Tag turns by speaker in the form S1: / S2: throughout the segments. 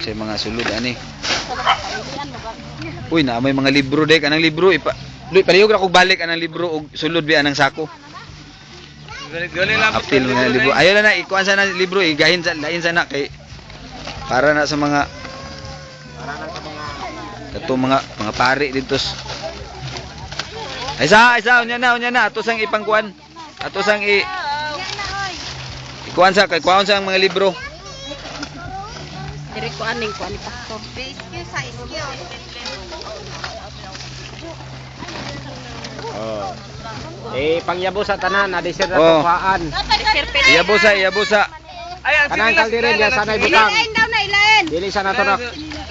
S1: Sa mga sulod ani. Uy, na may mga libro dek anang libro palihog ra kog balik anang libro og sulod bi anang sako.
S2: Gali lang
S1: Apil mga libro. Ayo na ikuan sana libro igahin sa lain sana kay para na sa mga mga pari dito. Aysa unya na ato sang ipangkuan. Ato sang ikuan sa kay kuan sa mga libro.
S3: Diri ko aning kuan ni pastor.
S2: Oh. Pangyabo sa tanan na desert na
S1: Oh.
S2: tuhaan.
S1: Iyabusa.
S2: Kanang kaldirin ya sanay butang.
S3: Ilain daw na ilain.
S2: Dili sa nato na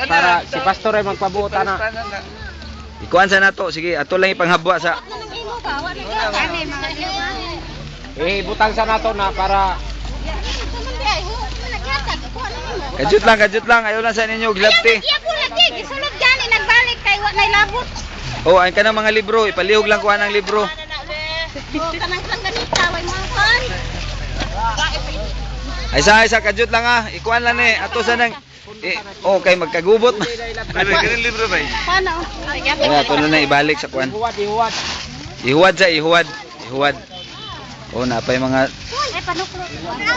S2: para si pastor ay magpabuta na.
S1: Ikuan sa nato sige ato lang ipanghabwa sa
S2: Butang sa nato na para
S1: Kajut lang ayo lang sa ninyo glabti.
S3: Gisulod gani nagbalik kay wa nay labot.
S1: Oh, ay kanang mga libro ipalihog lang kuan ang libro.
S3: Kanang ganita way mga kan.
S1: Aysa kajut lang ikuan lang ni ato sa nang okay magkagubot na.
S2: Ganun libro ba?
S3: Paano?
S1: Wala ato na ibalik sa kuan. Ihuwad. Oh, napay mga
S3: Panuklo.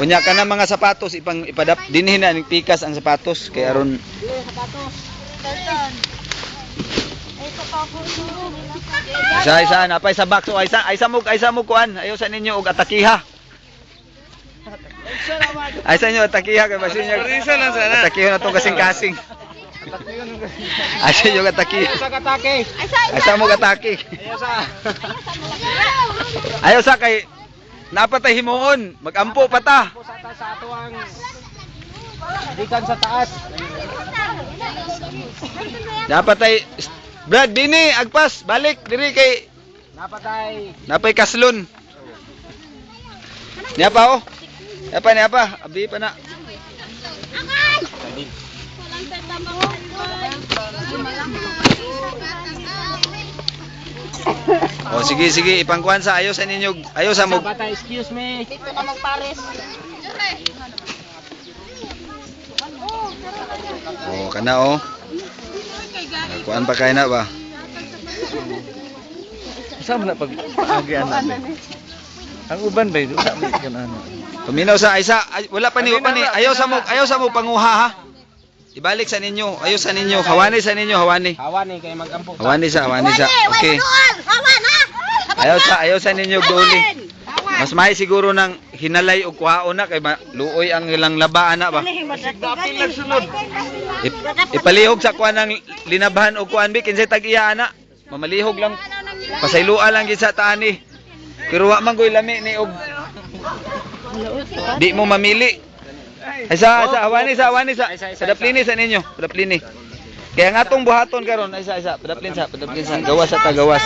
S1: unya ka na mga sapatos ipadap dinhin na ning pikas ang sapatos kay aron isa napay sa box o aysa mo kuan ayo sa ninyo og atakiha. Aysa nyo atakiha kay basin niya. Atakiha na tong kasing-kasing. Aysa nyo atakiha. Aysa mo atake. Ayo sa kay napatay himuon, magampo pa ta.
S2: Sa ato ang dikan sa taas.
S1: Napatay Brad Bini agpas balik diri kay napay kaslon. Niya pa oh. Niya pa, abi pa na. Oh sige ipangkuan sa ayo sa ninyo ayo sa mo.
S2: Excuse me.
S3: Dito na magpares.
S1: Oh kana oh. Kuan pa kay na ba?
S2: Sama na pag agian na. Ang uban ba ito?
S1: Paminaw sa aysa wala pa ni ayaw sa mo panguha ha. Ibalik sa ninyo, ayo sa ninyo, hawani sa ninyo, hawani.
S2: Hawani kay magampo.
S1: Hawani sa. Okay. Ayaw sa ninyo duli. Mas mahi siguro nang hinalay og kuhaon na kay luoy ang ilang labaan na ba. Ipalihog sa kuan ng linabhan og kuan bi kinsay tag-iya ana. Mamalihog lang. Pasayloa lang gid sa taani. Pero wa man goy lami ni og di mo mamili. Aysa hawani sa padaplini sa ninyo, padaplini. Kaya nga atong buhaton karon aysa padaplin sa gawas sa tagawas.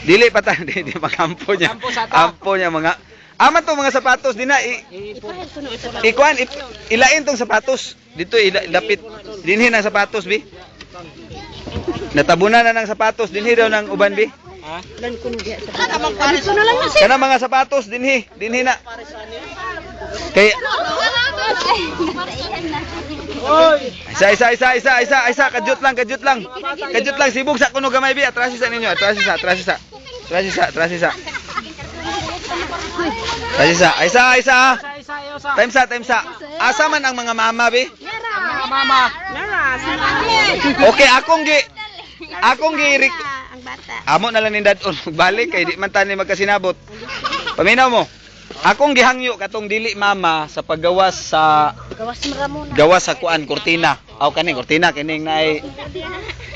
S1: Dili pa ta di makampo niya. Ampo niya mga aman to mga sapatos dina ikuan ilain tong sapatos dito ilapit dinhi nang sapatos bi. Natabunan na ng sapatos dinhi daw ng uban bi. Kana mga sapatos dinhi na. Kay Isa kajut lang sibog sa kuno gamay bi atrasi sa ninyo atrasi sa time sa asa man ang mga mama bi
S2: Mama.
S1: okay akong gi
S3: Ang bata.
S1: amo na lang ni dadon magbalik kay di man tani magkasinabot paminaw mo akong gihangyo katong dili mama sa paggawas sa kuan kurtina. Aw kani kurtina kining naay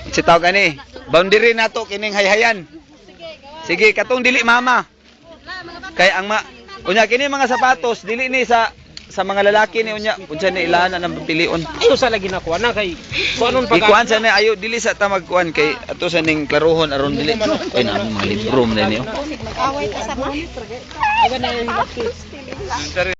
S1: sitaw kani. Boundary nato kining hayhayan. Sige katong dili mama. Kay ang unya kini mga sapatos dili ni sa mga lalaki ni unya unsa ni ilana nang pilion.
S2: Ayo sa lagi na kuha na kay kuanon pag
S1: Ikuan sa na ayo dili sa tamag kuan kay ato sa ning klaruhon aron dili. Ay na mga libro man niyo.
S3: Away ta sa mga.